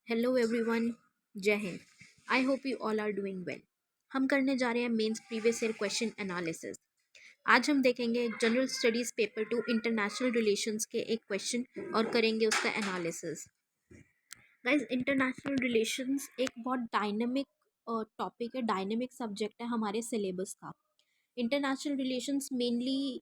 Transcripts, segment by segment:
Hello everyone, जय हिंद। I hope you all are doing well. हम करने जा रहे हैं mains previous year question analysis. आज हम देखेंगे general studies paper 2 international relations के एक क्वेश्चन और करेंगे उसका एनालिसिस। गाइस, इंटरनेशनल रिलेशंस एक बहुत डायनेमिक टॉपिक है, डायनेमिक सब्जेक्ट है हमारे सिलेबस का। इंटरनेशनल रिलेशंस मेनली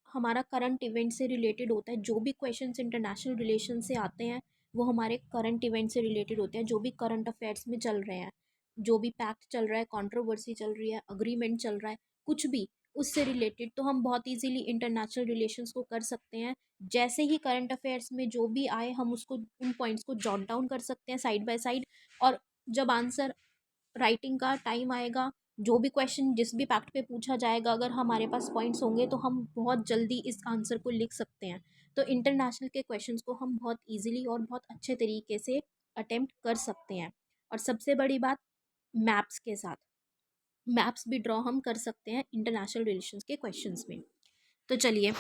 हमारा करंट इवेंट से रिलेटेड होता है। जो भी क्वेश्चंस इंटरनेशनल रिलेशन से आते हैं वो हमारे करंट इवेंट से रिलेटेड होते हैं, जो भी करंट अफेयर्स में चल रहे हैं, जो भी पैक्ट चल रहा है, कंट्रोवर्सी चल रही है, अग्रीमेंट चल रहा है, कुछ भी उससे रिलेटेड तो हम बहुत इजीली इंटरनेशनल रिलेशंस को कर सकते हैं। जैसे ही करंट अफेयर्स में जो भी आए हम उसको उन पॉइंट्स को जॉट डाउन कर सकते हैं साइड बाय साइड। और जब आंसर राइटिंग का टाइम आएगा, जो भी क्वेश्चन जिस भी पैक्ट पे पूछा जाएगा, अगर हमारे पास पॉइंट्स होंगे तो हम बहुत जल्दी इस आंसर को लिख सकते हैं। तो इंटरनेशनल के क्वेश्चंस को हम बहुत इजीली और बहुत अच्छे तरीके से अटेम्प्ट कर सकते हैं। और सबसे बड़ी बात, मैप्स के साथ मैप्स भी ड्रॉ हम कर सकते हैं इंटरनेशनल रिलेशंस के क्वेश्चंस में। तो चलिए,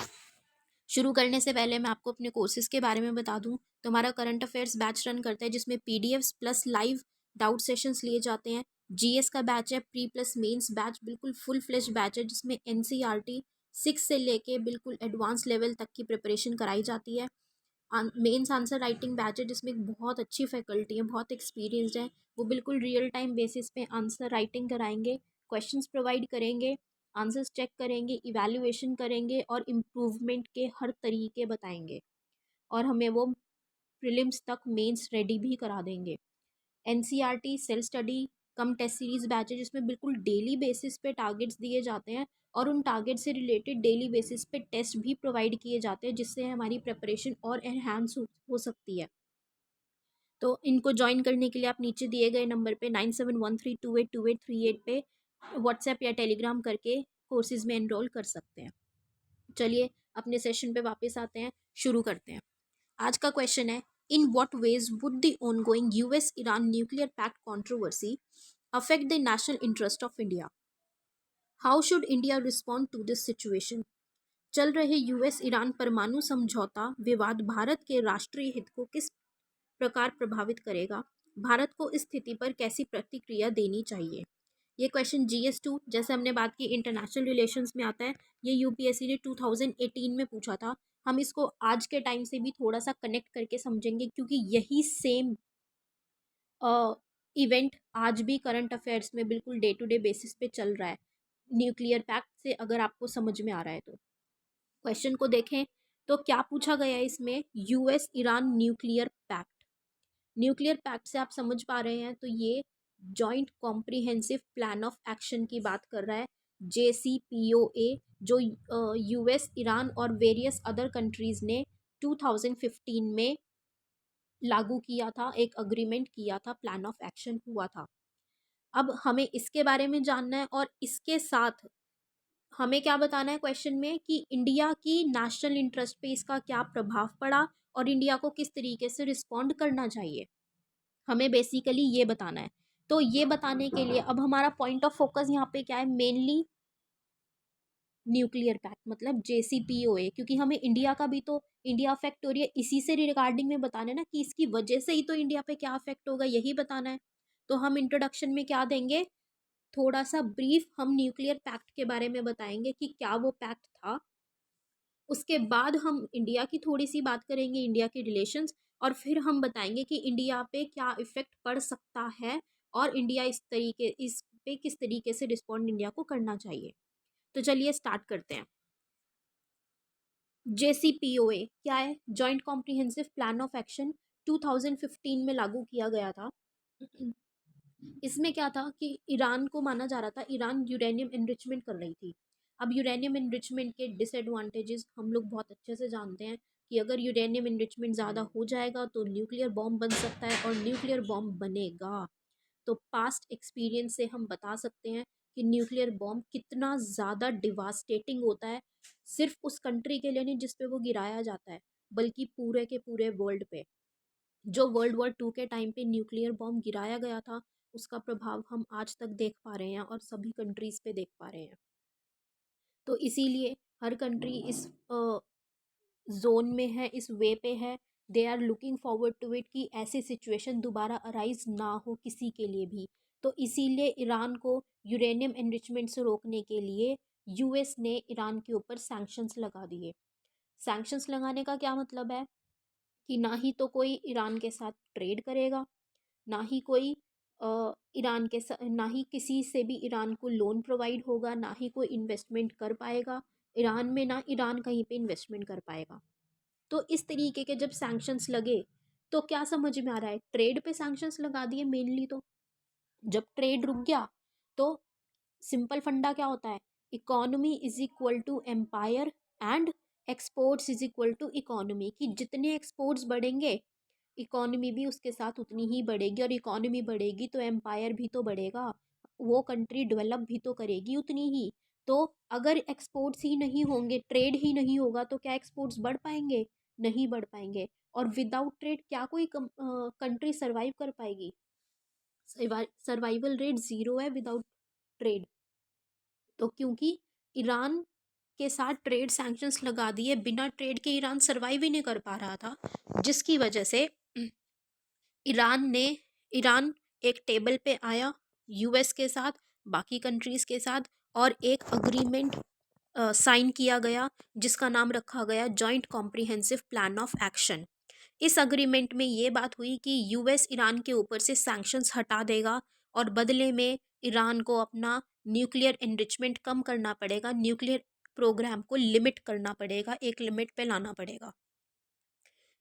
शुरू करने से पहले मैं आपको अपने कोर्सेज के बारे में बता दूं। तो हमारा करंट अफेयर्स बैच रन करता है जिसमें PDFs plus live doubt sessions लिए जाते हैं। जीएस का बैच है, प्री प्लस मेंस बैच, बिल्कुल फुल फ्लेश बैच है जिसमें एनसीईआरटी 6 से लेके बिल्कुल एडवांस लेवल तक की प्रिपरेशन कराई जाती है। मेंस आंसर राइटिंग बैच है जिसमें एक बहुत अच्छी फैकल्टी है, बहुत एक्सपीरियंसड है, वो बिल्कुल रियल टाइम बेसिस पे आंसर राइटिंग कराएंगे, क्वेश्चंस प्रोवाइड करेंगे, आंसर्स चेक करेंगे, इवैल्यूएशन करेंगे और इम्प्रूवमेंट के हर तरीके बताएंगे और हमें वो प्रीलिम्स तक मेंस रेडी भी करा देंगे। एनसीईआरटी सेल्फ स्टडी कम टेस्ट सीरीज बैच है जिसमें बिल्कुल डेली बेसिस पे टारगेट्स दिए जाते हैं और उन टारगेट से रिलेटेड डेली बेसिस पे टेस्ट भी प्रोवाइड किए जाते हैं जिससे हमारी प्रिपरेशन और एनहांस हो सकती है। तो इनको ज्वाइन करने के लिए आप नीचे दिए गए नंबर पे 9713282838 पे व्हाट्सएप या टेलीग्राम करके कोर्सेज में एनरोल कर सकते हैं। चलिए अपने सेशन पे वापस आते हैं, शुरू करते हैं। आज का क्वेश्चन है, in what ways would the ongoing US Iran nuclear pact controversy affect the national interest of India? How should India respond to this situation? चल रहे यूएस ईरान परमाणु समझौता विवाद भारत के राष्ट्रीय हित को किस प्रकार प्रभावित करेगा? भारत को इस स्थिति पर कैसी प्रतिक्रिया देनी चाहिए? ये क्वेश्चन GS2, जैसे हमने बात की, इंटरनेशनल रिलेशंस में आता है। ये यूपीएससी ने 2018 में पूछा था। हम इसको आज के टाइम से भी थोड़ा सा कनेक्ट करके समझेंगे क्योंकि यही सेम इवेंट आज भी करंट अफेयर्स में बिल्कुल डे टू डे बेसिस पे चल रहा है, न्यूक्लियर पैक्ट से, अगर आपको समझ में आ रहा है तो। क्वेश्चन को देखें तो क्या पूछा गया है इसमें, US Iran nuclear pact. Nuclear pact से आप समझ पा रहे हैं तो ये joint comprehensive plan of action की बात कर रहा है, JCPOA, जो यूएस ईरान और वेरियस अदर कंट्रीज ने 2015 में लागू किया था, एक अग्रीमेंट किया था, प्लान ऑफ एक्शन हुआ था। अब हमें इसके बारे में जानना है और इसके साथ हमें क्या बताना है क्वेश्चन में कि इंडिया की नेशनल इंटरेस्ट पे इसका क्या प्रभाव पड़ा और इंडिया को किस तरीके से रिस्पॉन्ड करना चाहिए, हमें बेसिकली ये बताना है। तो ये बताने के लिए अब हमारा पॉइंट ऑफ फोकस यहाँ पे क्या है, मेनली न्यूक्लियर पैक्ट मतलब JCPOA, क्योंकि हमें इंडिया का भी तो, इंडिया अफेक्ट हो रही है, इसी से रिगार्डिंग में बताना है ना कि इसकी वजह से ही तो इंडिया पे क्या अफेक्ट होगा, यही बताना है। तो हम इंट्रोडक्शन में क्या देंगे, थोड़ा सा ब्रीफ हम न्यूक्लियर पैक्ट के बारे में बताएंगे कि क्या वो पैक्ट था। उसके बाद हम इंडिया की थोड़ी सी बात करेंगे, इंडिया के रिलेशंस, और फिर हम बताएंगे कि इंडिया पे क्या इफेक्ट पड़ सकता है और इंडिया इस पे किस तरीके से रिस्पॉन्ड इंडिया को करना चाहिए। तो चलिए स्टार्ट करते हैं। JCPOA क्या है, joint comprehensive plan of action, 2015 में लागू किया गया था। इसमें क्या था कि ईरान को माना जा रहा था, ईरान यूरेनियम एनरिचमेंट कर रही थी। अब यूरेनियम एनरिचमेंट के डिसएडवांटेजेस हम लोग बहुत अच्छे से जानते हैं कि अगर यूरेनियम एनरिचमेंट ज़्यादा हो जाएगा तो न्यूक्लियर बॉम्ब बन सकता है और न्यूक्लियर बॉम्ब बनेगा। तो पास्ट एक्सपीरियंस से हम बता सकते हैं कि न्यूक्लियर बॉम्ब कितना ज़्यादा डिवास्टेटिंग होता है, सिर्फ उस कंट्री के लिए नहीं जिस पे वो गिराया जाता है, बल्कि पूरे के पूरे वर्ल्ड पे। जो वर्ल्ड वॉर 2 के टाइम पे न्यूक्लियर बॉम्ब गिराया गया था, उसका प्रभाव हम आज तक देख पा रहे हैं और सभी कंट्रीज पे देख पा रहे हैं। तो इसीलिए हर कंट्री इस जोन में है, इस वे पे है they are looking forward to it कि ऐसी सिचुएशन दोबारा अराइज ना हो किसी के लिए भी। तो इसीलिए ईरान को यूरेनियम एनरिचमेंट से रोकने के लिए यूएस ने ईरान के ऊपर सैंक्शंस लगा दिए। सैंक्शंस लगाने का क्या मतलब है कि ना ही तो कोई ईरान के साथ ट्रेड करेगा, ना ही कोई ईरान के साथ, ना ही किसी से भी ईरान को लोन प्रोवाइड होगा, ना ही कोई इन्वेस्टमेंट कर पाएगा ईरान में, ना ईरान कहीं पे इन्वेस्टमेंट कर पाएगा। तो इस तरीके के जब सैंक्शंस लगे तो क्या समझ में आ रहा है, ट्रेड पे सैंक्शंस लगा दिए मेनली। तो जब ट्रेड रुक गया तो सिंपल फंडा क्या होता है, economy is equal to empire and exports is equal to economy, कि जितने एक्सपोर्ट्स बढ़ेंगे इकोनॉमी भी उसके साथ उतनी ही बढ़ेगी, और इकोनॉमी बढ़ेगी तो एम्पायर भी तो बढ़ेगा, वो कंट्री डेवलप भी तो करेगी उतनी ही। तो अगर एक्सपोर्ट्स ही नहीं होंगे, ट्रेड ही नहीं होगा, तो क्या एक्सपोर्ट्स बढ़ पाएंगे? नहीं बढ़ पाएंगे। और विदाउट ट्रेड क्या कोई कंट्री सरवाइव कर पाएगी? सर्वाइवल रेट ज़ीरो है विदाउट ट्रेड। तो क्योंकि ईरान के साथ ट्रेड सैंक्शंस लगा दिए, बिना ट्रेड के ईरान सरवाइव ही नहीं कर पा रहा था, जिसकी वजह से ईरान एक टेबल पे आया यूएस के साथ, बाकी कंट्रीज़ के साथ, और एक अग्रीमेंट साइन किया गया जिसका नाम रखा गया joint comprehensive plan of action. इस अग्रीमेंट में ये बात हुई कि यूएस ईरान के ऊपर से सैंक्शंस हटा देगा और बदले में ईरान को अपना न्यूक्लियर एनरिचमेंट कम करना पड़ेगा, न्यूक्लियर प्रोग्राम को लिमिट करना पड़ेगा, एक लिमिट पे लाना पड़ेगा।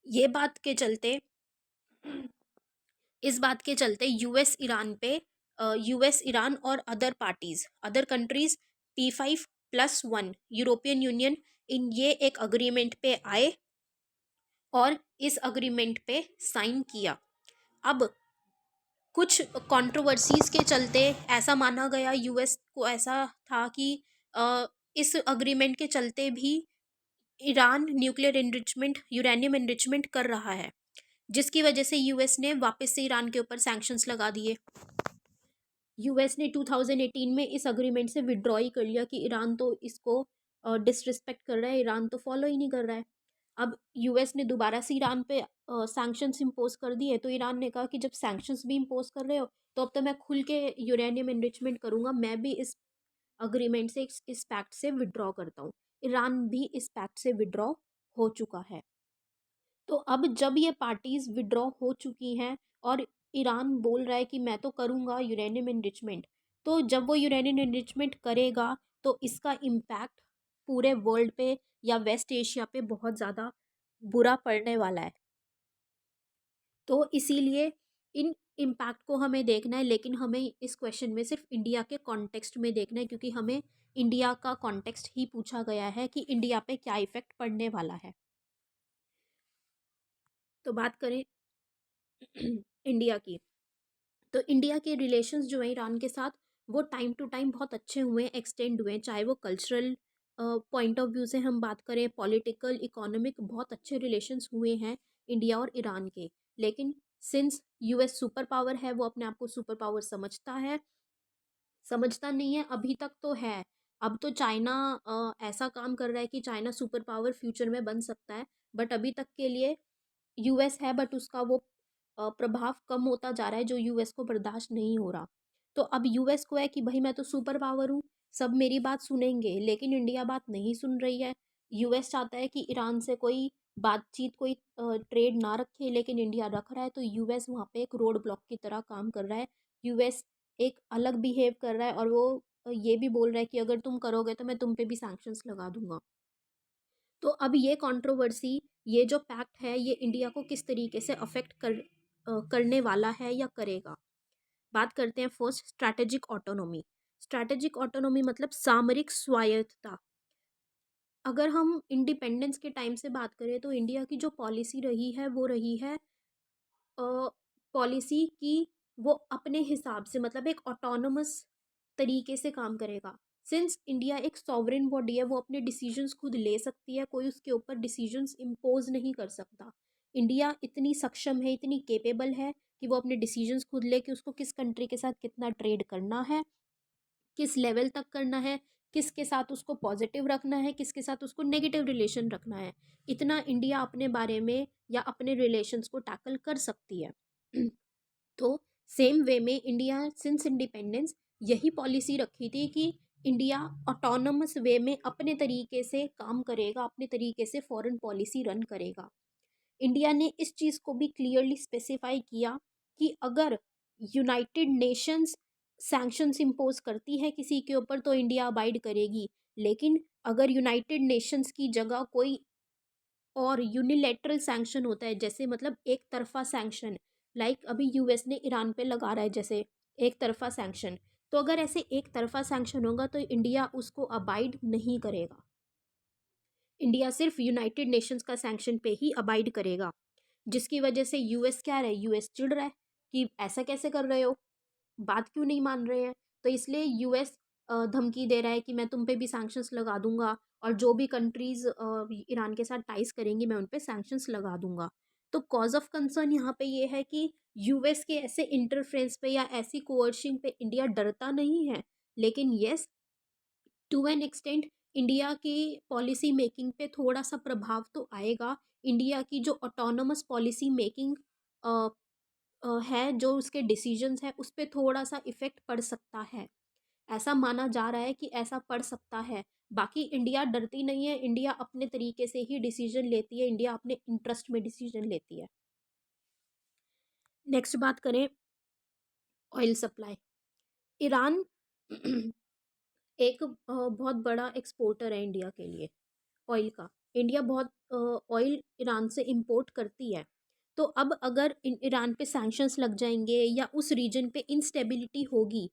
ये बात के चलते इस बात के चलते यूएस ईरान और other parties, other countries, P5+1 European Union, इन ये एक अग्रीमेंट पे आए और इस अग्रीमेंट पे साइन किया। अब कुछ कंट्रोवर्सीज के चलते ऐसा माना गया, यूएस को ऐसा था कि इस अग्रीमेंट के चलते भी Iran nuclear enrichment, uranium enrichment कर रहा है, जिसकी वजह से यूएस ने वापस से ईरान के ऊपर सैंक्शंस लगा दिए। यूएस ने 2018 में इस अग्रीमेंट से विड्रॉ ही कर लिया कि ईरान तो इसको डिसरिस्पेक्ट कर रहा है, ईरान तो फॉलो ही नहीं कर रहा है। अब यूएस ने दोबारा से ईरान पे सैंक्शंस इम्पोज कर दिए, तो ईरान ने कहा कि जब सैंक्शंस भी इम्पोज कर रहे हो तो अब तो मैं खुल के यूरेनियम एनरिचमेंट करूंगा, मैं भी इस अग्रीमेंट से, इस पैक्ट से विड्रॉ करता हूँ। ईरान भी इस पैक्ट से विड्रॉ हो चुका है। तो अब जब ये पार्टीज विड्रॉ हो चुकी हैं और ईरान बोल रहा है कि मैं तो करूँगा यूरेनियम एनरिचमेंट, तो जब वो यूरेनियम एनरिचमेंट करेगा तो इसका इम्पैक्ट पूरे वर्ल्ड पे या वेस्ट एशिया पे बहुत ज़्यादा बुरा पड़ने वाला है। तो इसीलिए इन इम्पैक्ट को हमें देखना है, लेकिन हमें इस क्वेश्चन में सिर्फ इंडिया के कॉन्टेक्स्ट में देखना है, क्योंकि हमें इंडिया का कॉन्टेक्स्ट ही पूछा गया है कि इंडिया पे क्या इफेक्ट पड़ने वाला है। तो बात करें इंडिया की, तो इंडिया के रिलेशंस जो है ईरान के साथ, वो टाइम टू टाइम बहुत अच्छे हुए हैं, एक्सटेंड हुए हैं, चाहे वो कल्चरल पॉइंट ऑफ व्यू से हम बात करें, पॉलिटिकल, इकोनॉमिक, बहुत अच्छे रिलेशंस हुए हैं इंडिया और ईरान के। लेकिन सिंस यूएस सुपर पावर है, वो अपने आप को सुपर पावर समझता है, समझता नहीं है अभी तक तो है। अब तो चाइना ऐसा काम कर रहा है कि चाइना सुपर पावर फ्यूचर में बन सकता है, बट अभी तक के लिए यूएस है, बट उसका वो प्रभाव कम होता जा रहा है जो यूएस को बर्दाश्त नहीं हो रहा। तो अब यूएस को है कि भाई मैं तो सुपर पावर हूँ, सब मेरी बात सुनेंगे, लेकिन इंडिया बात नहीं सुन रही है। यूएस चाहता है कि ईरान से कोई बातचीत, कोई ट्रेड ना रखे, लेकिन इंडिया रख रहा है, तो यूएस वहाँ पे एक रोड ब्लॉक की तरह काम कर रहा है। यूएस एक अलग बिहेव कर रहा है, और वो ये भी बोल रहा है कि अगर तुम करोगे तो मैं तुम पे भी सैंक्शंस लगा दूंगा। तो अब ये कंट्रोवर्सी, ये जो पैक्ट है, ये इंडिया को किस तरीके से अफेक्ट करने वाला है या करेगा। बात करते हैं first, strategic autonomy. Strategic autonomy मतलब सामरिक स्वायत्तता। अगर हम इंडिपेंडेंस के टाइम से बात करें तो इंडिया की जो पॉलिसी रही है वो रही है पॉलिसी की, वो अपने हिसाब से, मतलब एक ऑटोनोमस तरीके से काम करेगा। सिंस इंडिया एक सॉवरेन बॉडी है, वो अपने डिसीजंस खुद ले सकती है, कोई उसके ऊपर डिसीजंस इम्पोज नहीं कर सकता। इंडिया इतनी सक्षम है, इतनी केपेबल है कि वो अपने डिसीजंस खुद ले कि उसको किस कंट्री के साथ कितना ट्रेड करना है, किस लेवल तक करना है, किसके साथ उसको पॉजिटिव रखना है, किसके साथ उसको नेगेटिव रिलेशन रखना है। इतना इंडिया अपने बारे में या अपने रिलेशंस को टैकल कर सकती है। तो सेम वे में इंडिया सिंस इंडिपेंडेंस यही पॉलिसी रखी थी कि इंडिया ऑटोनमस वे में अपने तरीके से काम करेगा, अपने तरीके से फॉरेन पॉलिसी रन करेगा। इंडिया ने इस चीज़ को भी क्लियरली स्पेसिफाई किया कि अगर यूनाइटेड नेशंस सैंक्शंस इम्पोज करती है किसी के ऊपर तो इंडिया अबाइड करेगी, लेकिन अगर यूनाइटेड नेशंस की जगह कोई और यूनिलेटरल सैंक्शन होता है, जैसे मतलब एक तरफा सैंक्शन, लाइक अभी यूएस ने ईरान पे लगा रहा है जैसे एक तरफा सैंक्शन, तो अगर ऐसे एक तरफा सैंक्शन होगा तो इंडिया उसको अबाइड नहीं करेगा। इंडिया सिर्फ यूनाइटेड नेशंस का सैंक्शन पे ही अबाइड करेगा, जिसकी वजह से यूएस क्या रहा है, यूएस चिढ़ रहा है कि ऐसा कैसे कर रहे हो, बात क्यों नहीं मान रहे हैं। तो इसलिए यूएस धमकी दे रहा है कि मैं तुम पे भी सैंक्शंस लगा दूंगा, और जो भी कंट्रीज ईरान के साथ टाइज करेंगी मैं उन पे सैंक्शंस लगा दूंगा। तो कॉज ऑफ कंसर्न यहाँ पे ये है कि यूएस के ऐसे इंटरफ्रेंस पे या ऐसी कोअर्शिंग पे इंडिया डरता नहीं है, लेकिन yes, to an extent India की पॉलिसी मेकिंग पे थोड़ा सा प्रभाव तो आएगा। इंडिया की जो ऑटोनमस पॉलिसी मेकिंग है, जो उसके डिसीजंस है, उस पे थोड़ा सा इफेक्ट पड़ सकता है। ऐसा माना जा रहा है कि ऐसा पड़ सकता है। बाकी इंडिया डरती नहीं है, इंडिया अपने तरीके से ही डिसीजन लेती है, इंडिया अपने इंटरेस्ट में डिसीजन लेती है। नेक्स्ट बात करें ऑयल सप्लाई। ईरान एक बहुत बड़ा एक्सपोर्टर है इंडिया के लिए ऑयल का। इंडिया बहुत ऑयल ईरान से इंपोर्ट करती है। तो अब अगर ईरान पे सैंक्शंस लग जाएंगे या उस रीजन पे इंस्टेबिलिटी होगी,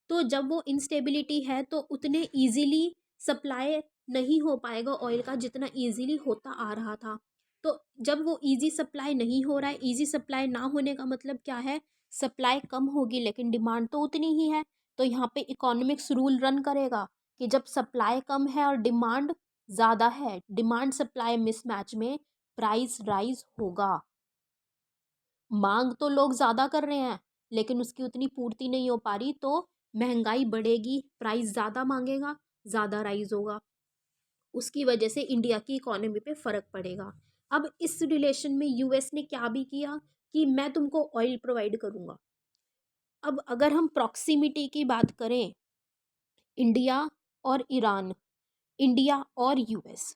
तो जब वो इंस्टेबिलिटी है तो उतने इजीली सप्लाई नहीं हो पाएगा ऑयल का जितना इजीली होता आ रहा था। तो जब वो इजी सप्लाई नहीं हो रहा है, इजी सप्लाई ना होने का मतलब क्या है, सप्लाई कम होगी लेकिन डिमांड तो उतनी ही है। तो यहाँ पे इकोनॉमिक्स रूल रन करेगा कि जब सप्लाई कम है और डिमांड ज़्यादा है, डिमांड सप्लाई मिसमैच में प्राइस राइज होगा। मांग तो लोग ज़्यादा कर रहे हैं लेकिन उसकी उतनी पूर्ति नहीं हो पा रही, तो महंगाई बढ़ेगी, प्राइस ज़्यादा मांगेगा, ज़्यादा राइज होगा। उसकी वजह से इंडिया की इकोनॉमी पे फ़र्क पड़ेगा। अब इस रिलेशन में यूएस ने क्या भी किया कि मैं तुमको ऑयल प्रोवाइड करूँगा। अब अगर हम प्रॉक्सिमिटी की बात करें, इंडिया और ईरान, इंडिया और यूएस,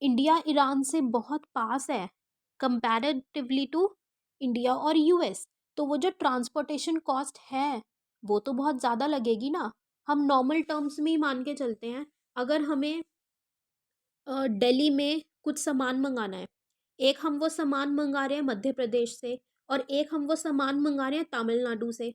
इंडिया ईरान से बहुत पास है कंपैरेटिवली टू इंडिया और यूएस। तो वो जो ट्रांसपोर्टेशन कॉस्ट है वो तो बहुत ज़्यादा लगेगी ना। हम नॉर्मल टर्म्स में ही मान के चलते हैं, अगर हमें दिल्ली में कुछ सामान मंगाना है, एक हम वो सामान मंगा रहे हैं मध्य प्रदेश से और एक हम वो सामान मंगा रहे हैं तमिलनाडु से,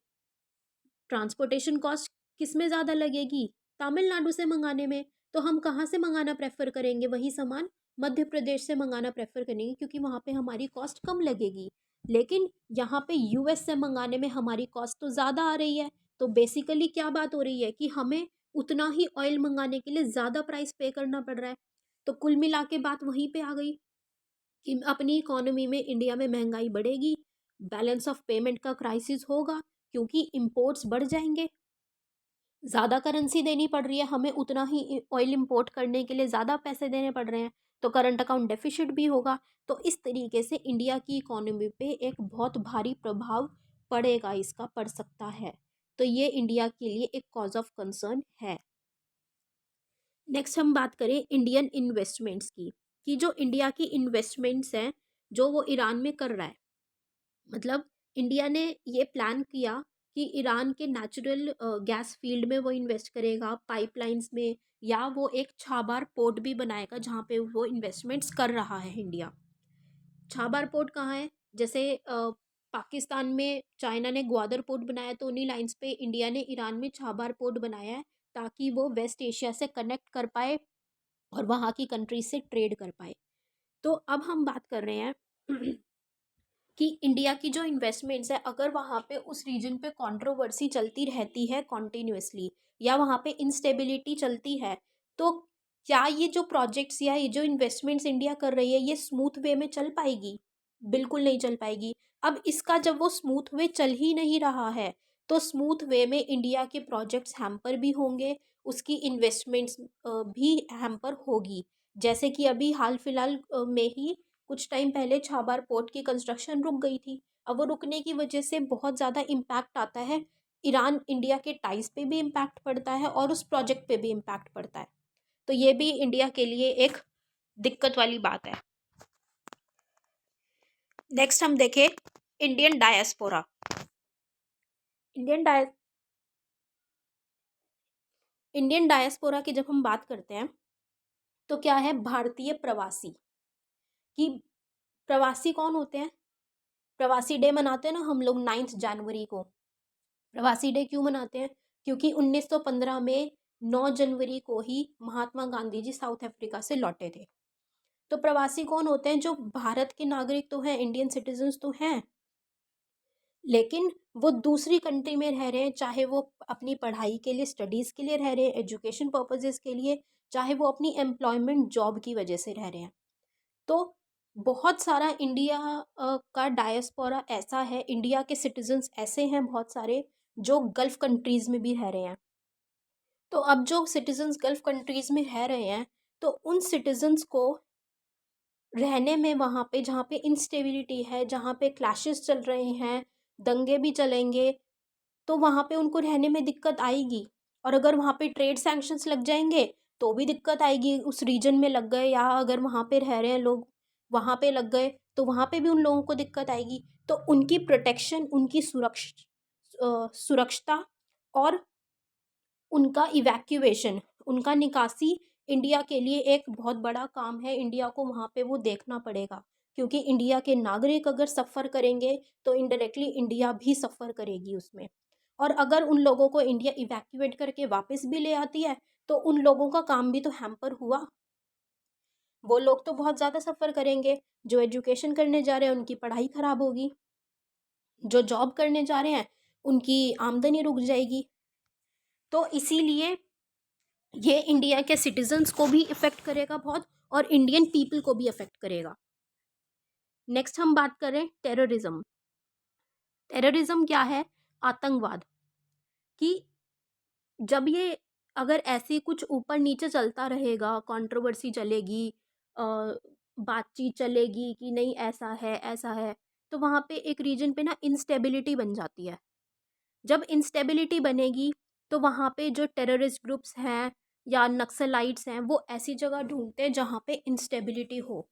ट्रांसपोर्टेशन कॉस्ट किस में ज़्यादा लगेगी, तमिलनाडु से मंगाने में। तो हम कहाँ से मंगाना प्रेफर करेंगे, वही सामान मध्य प्रदेश से मंगाना प्रेफर करेंगे क्योंकि वहाँ पे हमारी कॉस्ट कम लगेगी। लेकिन यहाँ पे यूएस से मंगाने में हमारी कॉस्ट तो ज़्यादा आ रही है। तो बेसिकली क्या बात हो रही है कि हमें उतना ही ऑयल मंगाने के लिए ज़्यादा प्राइस पे करना पड़ रहा है। तो कुल मिला के बात वहीं पे आ गई कि अपनी इकोनॉमी में इंडिया में महंगाई बढ़ेगी, बैलेंस ऑफ पेमेंट का क्राइसिस होगा क्योंकि इंपोर्ट्स बढ़ जाएंगे, ज़्यादा करेंसी देनी पड़ रही है हमें, उतना ही ऑयल इंपोर्ट करने के लिए ज़्यादा पैसे देने पड़ रहे हैं, तो करंट अकाउंट डेफिसिट भी होगा। तो इस तरीके से इंडिया की इकोनॉमी पे एक बहुत भारी प्रभाव पड़ेगा, इसका पड़ सकता है। तो ये इंडिया के लिए एक कॉज ऑफ कंसर्न है। नेक्स्ट हम बात करें इंडियन इन्वेस्टमेंट्स की, कि जो इंडिया की इन्वेस्टमेंट्स हैं जो वो ईरान में कर रहा है, मतलब इंडिया ने ये प्लान किया कि ईरान के नेचुरल गैस फील्ड में वो इन्वेस्ट करेगा, पाइपलाइंस में, या वो एक छाबार पोर्ट भी बनाएगा जहाँ पे वो इन्वेस्टमेंट्स कर रहा है इंडिया। छाबार पोर्ट कहाँ है, जैसे पाकिस्तान में चाइना ने ग्वादर पोर्ट बनाया, तो उन्हीं लाइंस पे इंडिया ने ईरान में छाबार पोर्ट बनाया है ताकि वो वेस्ट एशिया से कनेक्ट कर पाए और वहाँ की कंट्रीज से ट्रेड कर पाए। तो अब हम बात कर रहे हैं कि इंडिया की जो इन्वेस्टमेंट्स है, अगर वहाँ पे उस रीजन पे कंट्रोवर्सी चलती रहती है कॉन्टिन्यूसली, या वहाँ पे इंस्टेबिलिटी चलती है, तो क्या ये जो प्रोजेक्ट्स या ये जो इन्वेस्टमेंट्स इंडिया कर रही है ये स्मूथ वे में चल पाएगी? बिल्कुल नहीं चल पाएगी। अब इसका जब वो स्मूथ वे चल ही नहीं रहा है, तो स्मूथ वे में इंडिया के प्रोजेक्ट्स हैम्पर भी होंगे, उसकी इन्वेस्टमेंट्स भी हैम्पर होगी। जैसे कि अभी हाल फिलहाल में ही कुछ टाइम पहले छाबार पोर्ट की कंस्ट्रक्शन रुक गई थी। अब वो रुकने की वजह से बहुत ज़्यादा इम्पैक्ट आता है, ईरान इंडिया के टाइज पे भी इम्पैक्ट पड़ता है और उस प्रोजेक्ट पे भी इम्पैक्ट पड़ता है। तो ये भी इंडिया के लिए एक दिक्कत वाली बात है। नेक्स्ट हम देखें इंडियन डायस्पोरा। इंडियन डाय इंडियन डायस्पोरा की जब हम बात करते हैं तो क्या है, भारतीय प्रवासी कि प्रवासी कौन होते हैं। प्रवासी डे मनाते हैं ना हम लोग 9 जनवरी को। प्रवासी डे क्यों मनाते हैं? क्योंकि 1915 में 9 जनवरी को ही महात्मा गांधी जी साउथ अफ्रीका से लौटे थे। तो प्रवासी कौन होते हैं? जो भारत के नागरिक तो हैं, इंडियन सिटीजन्स तो हैं, लेकिन वो दूसरी कंट्री में रह रहे हैं, चाहे वो अपनी पढ़ाई के लिए, स्टडीज़ के लिए रह रहे हैं, एजुकेशन पर्पजेज़ के लिए, चाहे वो अपनी एम्प्लॉयमेंट जॉब की वजह से रह रहे हैं। तो बहुत सारा इंडिया का डायस्पोरा ऐसा है, इंडिया के सिटीजन्स ऐसे हैं बहुत सारे जो गल्फ़ कंट्रीज़ में भी रह रहे हैं। तो अब जो सिटीजन्स गल्फ़ कंट्रीज़ में रह रहे हैं, तो उन सिटीजन्स को रहने में वहाँ पे जहाँ पे इंस्टेबिलिटी है, जहाँ पे क्लैशेस चल रहे हैं, दंगे भी चलेंगे, तो वहाँ पे उनको रहने में दिक्कत आएगी। और अगर वहाँ पे ट्रेड सैंक्शंस लग जाएंगे तो भी दिक्कत आएगी। उस रीजन में लग गए या अगर वहाँ पे रह रहे हैं लोग वहाँ पे लग गए तो वहाँ पे भी उन लोगों को दिक्कत आएगी। तो उनकी प्रोटेक्शन, उनकी सुरक्षता और उनका इवैक्यूएशन, उनका निकासी इंडिया के लिए एक बहुत बड़ा काम है। इंडिया को वहाँ पे वो देखना पड़ेगा, क्योंकि इंडिया के नागरिक अगर सफ़र करेंगे तो इनडायरेक्टली इंडिया भी सफ़र करेगी उसमें। और अगर उन लोगों को इंडिया इवैक्यूएट करके वापस भी ले आती है तो उन लोगों का काम भी तो हैम्पर हुआ। वो लोग तो बहुत ज़्यादा सफ़र करेंगे। जो एजुकेशन करने जा रहे हैं उनकी पढ़ाई ख़राब होगी, जो जॉब करने जा रहे हैं उनकी आमदनी रुक जाएगी। तो इसीलिए ये इंडिया के सिटीजन्स को भी इफ़ेक्ट करेगा बहुत, और इंडियन पीपल को भी अफेक्ट करेगा। नेक्स्ट हम बात करें टेररिज्म। टेररिज्म क्या है? आतंकवाद। कि जब ये अगर ऐसे कुछ ऊपर नीचे चलता रहेगा, कंट्रोवर्सी चलेगी, बातचीत चलेगी कि नहीं ऐसा है, तो वहाँ पे एक रीजन पे ना इंस्टेबिलिटी बन जाती है। जब इंस्टेबिलिटी बनेगी तो वहाँ पे जो टेररिस्ट ग्रुप्स हैं या नक्सलाइट्स हैं वो ऐसी जगह ढूंढते हैं जहाँ पे इंस्टेबिलिटी हो।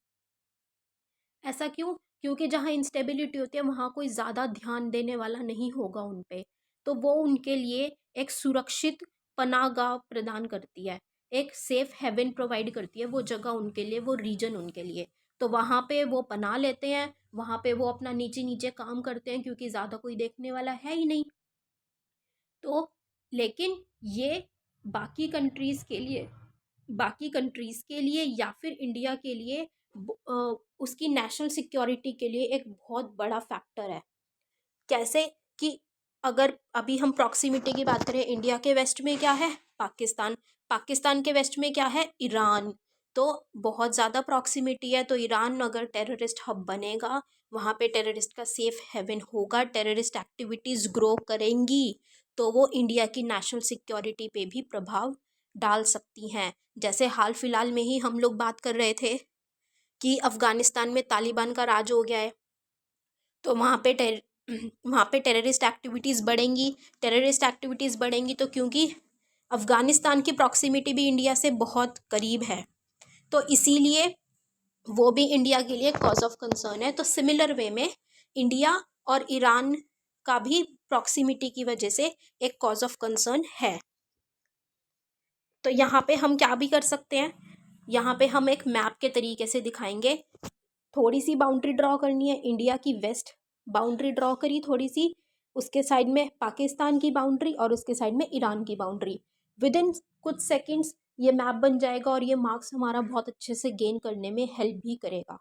ऐसा क्यों? क्योंकि जहाँ इंस्टेबिलिटी होती है वहाँ कोई ज़्यादा ध्यान देने वाला नहीं होगा उन पे, तो वो उनके लिए एक सुरक्षित पनाहगाह प्रदान करती है, एक सेफ हेवन प्रोवाइड करती है वो जगह उनके लिए, वो रीजन उनके लिए। तो वहाँ पे वो पनाह लेते हैं, वहाँ पे वो अपना नीचे नीचे काम करते हैं क्योंकि ज़्यादा कोई देखने वाला है ही नहीं। तो लेकिन ये बाकी कंट्रीज़ के लिए बाकी कंट्रीज़ के लिए या फिर इंडिया के लिए उसकी नेशनल सिक्योरिटी के लिए एक बहुत बड़ा फैक्टर है। कैसे? कि अगर अभी हम प्रॉक्सिमिटी की बात करें, इंडिया के वेस्ट में क्या है? पाकिस्तान। पाकिस्तान के वेस्ट में क्या है? ईरान। तो बहुत ज़्यादा प्रॉक्सिमिटी है, तो ईरान अगर टेररिस्ट हब बनेगा, वहाँ पे टेररिस्ट का सेफ हेवन होगा, टेररिस्ट एक्टिविटीज़ ग्रो करेंगी, तो वो इंडिया की नेशनल सिक्योरिटी पे भी प्रभाव डाल सकती हैं। जैसे हाल फिलहाल में ही हम लोग बात कर रहे थे कि अफ़गानिस्तान में तालिबान का राज हो गया है, तो वहाँ पे टेररिस्ट एक्टिविटीज़ बढ़ेंगी। टेररिस्ट एक्टिविटीज़ बढ़ेंगी तो क्योंकि अफ़गानिस्तान की प्रॉक्सिमिटी भी इंडिया से बहुत करीब है, तो इसीलिए वो भी इंडिया के लिए कॉज ऑफ कंसर्न है। तो सिमिलर वे में इंडिया और ईरान का भी प्रॉक्सिमिटी की वजह से एक कॉज ऑफ कंसर्न है। तो यहाँ पे हम क्या भी कर सकते हैं, यहाँ पे हम एक मैप के तरीके से दिखाएंगे। थोड़ी सी बाउंड्री ड्रॉ करनी है, इंडिया की वेस्ट बाउंड्री ड्रॉ करी थोड़ी सी, उसके साइड में पाकिस्तान की बाउंड्री और उसके साइड में ईरान की बाउंड्री। विद इन कुछ सेकंड्स ये मैप बन जाएगा और ये मार्क्स हमारा बहुत अच्छे से गेन करने में हेल्प भी करेगा।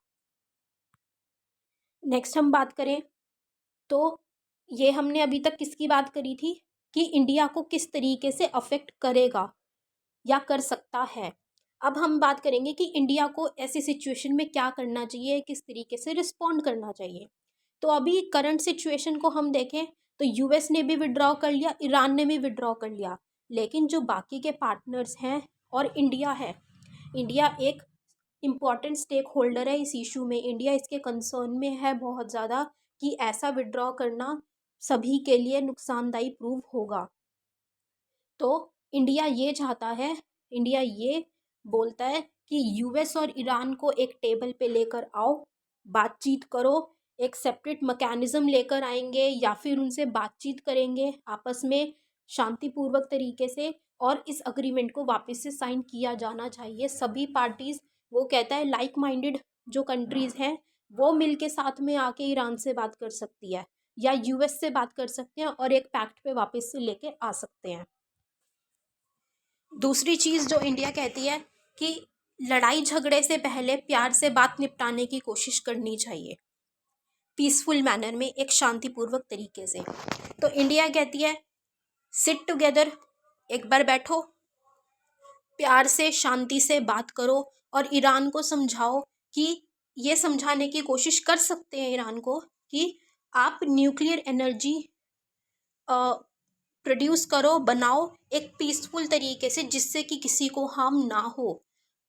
नेक्स्ट हम बात करें तो ये हमने अभी तक किसकी बात करी थी कि इंडिया को किस तरीके से अफेक्ट करेगा या कर सकता है। अब हम बात करेंगे कि इंडिया को ऐसी सिचुएशन में क्या करना चाहिए, किस तरीके से रिस्पॉन्ड करना चाहिए। तो अभी करंट सिचुएशन को हम देखें तो यूएस ने भी विड्रॉ कर लिया, ईरान ने भी विड्रॉ कर लिया, लेकिन जो बाकी के पार्टनर्स हैं और इंडिया है, इंडिया एक इम्पॉर्टेंट स्टेक होल्डर है इस इशू में। इंडिया इसके कंसर्न में है बहुत ज़्यादा कि ऐसा विड्रॉ करना सभी के लिए नुकसानदायी प्रूव होगा। तो इंडिया ये चाहता है, इंडिया ये बोलता है कि यूएस और ईरान को एक टेबल पे लेकर आओ, बातचीत करो, एक सेपरेट मैकेनिज्म लेकर आएंगे या फिर उनसे बातचीत करेंगे आपस में शांतिपूर्वक तरीके से, और इस अग्रीमेंट को वापस से साइन किया जाना चाहिए। सभी पार्टीज़, वो कहता है लाइक माइंडेड जो कंट्रीज़ हैं वो मिल के साथ में आके ईरान से बात कर सकती है या यूएस से बात कर सकते हैं और एक पैक्ट पे वापस से लेके आ सकते हैं। दूसरी चीज़ जो इंडिया कहती है कि लड़ाई झगड़े से पहले प्यार से बात निपटाने की कोशिश करनी चाहिए, पीसफुल मैनर में, एक शांतिपूर्वक तरीके से। तो इंडिया कहती है सिट टुगेदर, एक बार बैठो, प्यार से शांति से बात करो और ईरान को समझाओ कि ये समझाने की कोशिश कर सकते हैं ईरान को कि आप न्यूक्लियर एनर्जी प्रोड्यूस करो, बनाओ एक पीसफुल तरीके से जिससे कि किसी को हार्म ना हो।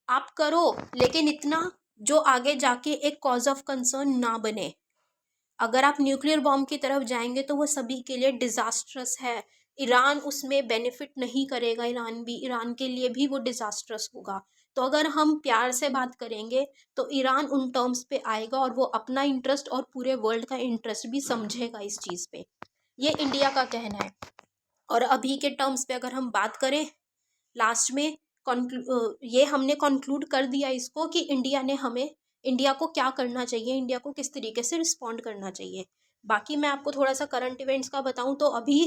आप करो, लेकिन इतना जो आगे जाके एक कॉज ऑफ कंसर्न ना बने। अगर आप न्यूक्लियर बॉम्ब की तरफ जाएंगे तो वो सभी के लिए डिज़ास्ट्रस है। ईरान उसमें बेनिफिट नहीं करेगा, ईरान के लिए भी वो डिज़ास्ट्रस होगा। तो अगर हम प्यार से बात करेंगे तो ईरान उन टर्म्स पे आएगा और वो अपना इंटरेस्ट और पूरे वर्ल्ड का इंटरेस्ट भी समझेगा इस चीज़ पे। ये इंडिया का कहना है। और अभी के टर्म्स पे अगर हम बात करें, लास्ट में ये हमने कंक्लूड कर दिया इसको कि इंडिया को क्या करना चाहिए, इंडिया को किस तरीके से रिस्पॉन्ड करना चाहिए। बाकी मैं आपको थोड़ा सा करंट इवेंट्स का बताऊं तो अभी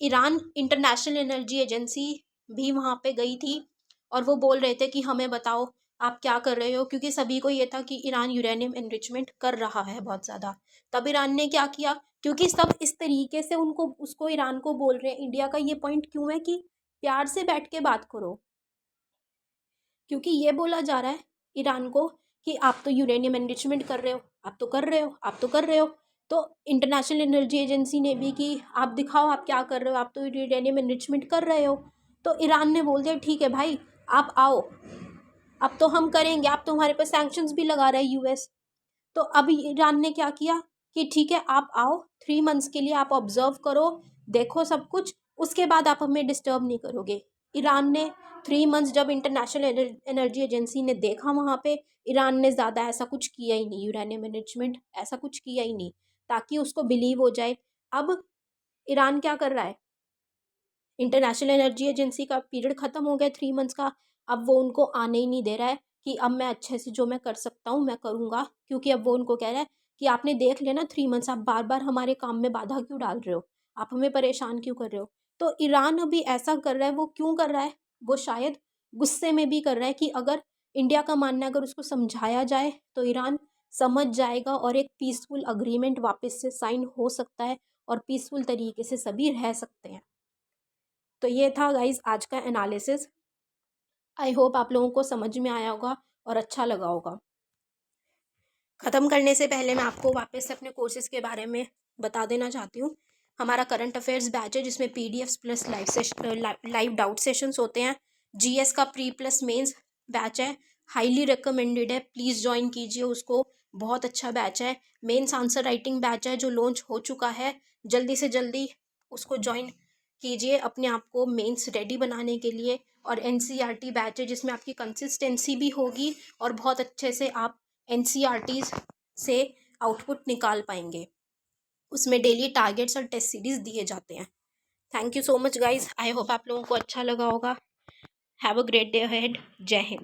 ईरान इंटरनेशनल एनर्जी एजेंसी भी वहाँ पे गई थी और वो बोल रहे थे कि हमें बताओ आप क्या कर रहे हो, क्योंकि सभी को ये था कि ईरान यूरेनियम एनरिचमेंट कर रहा है बहुत ज़्यादा। तब ईरान ने क्या किया, क्योंकि सब इस तरीके से उसको ईरान को बोल रहे हैं, इंडिया का ये पॉइंट क्यों है कि प्यार से बैठ के बात करो, क्योंकि ये बोला जा रहा है ईरान को कि आप तो यूरेनियम एनरिचमेंट कर रहे हो, आप तो कर रहे हो, आप तो कर रहे हो। तो इंटरनेशनल एनर्जी एजेंसी ने भी कि आप दिखाओ आप क्या कर रहे हो, आप तो यूरेनियम एनरिचमेंट कर रहे हो। तो ईरान ने बोल दिया ठीक है भाई आप आओ, अब तो हम करेंगे, आप तो हमारे पर सैंक्शंस भी लगा रहा है यूएस। तो अब ईरान ने क्या किया कि ठीक है आप आओ, 3 मंथ्स के लिए आप ऑब्जर्व करो, देखो सब कुछ, उसके बाद आप हमें डिस्टर्ब नहीं करोगे। ईरान ने 3 मंथ्स जब इंटरनेशनल एनर्जी एजेंसी ने देखा वहाँ पे, ईरान ने ज़्यादा ऐसा कुछ किया ही नहीं, यूरेनियम मैनेजमेंट ऐसा कुछ किया ही नहीं, ताकि उसको बिलीव हो जाए। अब ईरान क्या कर रहा है, इंटरनेशनल एनर्जी एजेंसी का पीरियड ख़त्म हो गया 3 मंथ्स का, अब वो उनको आने ही नहीं दे रहा है कि अब मैं अच्छे से जो मैं कर सकता हूँ मैं करूँगा, क्योंकि अब वो उनको कह रहा है कि आपने देख लिया ना 3 मंथ्स, आप बार बार हमारे काम में बाधा क्यों डाल रहे हो, आप हमें परेशान क्यों कर रहे हो। तो ईरान अभी ऐसा कर रहा है, वो क्यों कर रहा है, वो शायद गुस्से में भी कर रहा है कि अगर इंडिया का मानना है अगर उसको समझाया जाए तो ईरान समझ जाएगा और एक पीसफुल अग्रीमेंट वापस से साइन हो सकता है और पीसफुल तरीके से सभी रह सकते हैं। तो ये था गाइज आज का एनालिसिस। आई होप आप लोगों को समझ में आया होगा और अच्छा लगा होगा। ख़त्म करने से पहले मैं आपको वापस से अपने कोर्सेज़ के बारे में बता देना चाहती हूँ। हमारा करंट अफेयर्स बैच है जिसमें PDFs plus live doubt sessions होते हैं। जीएस का प्री प्लस मेंस बैच है, हाईली रिकमेंडेड है, प्लीज़ ज्वाइन कीजिए उसको, बहुत अच्छा बैच है। मेंस आंसर राइटिंग बैच है जो लॉन्च हो चुका है, जल्दी से जल्दी उसको ज्वाइन कीजिए अपने आप को मेंस रेडी बनाने के लिए। और एनसीईआरटी बैच है जिसमें आपकी कंसिस्टेंसी भी होगी और बहुत अच्छे से आप एनसीईआरटीज़ से आउटपुट निकाल पाएंगे। उसमें डेली टारगेट्स और टेस्ट सीरीज दिए जाते हैं। Thank you so much guys, I hope आप लोगों को अच्छा लगा होगा। Have a great day ahead. जय हिंद।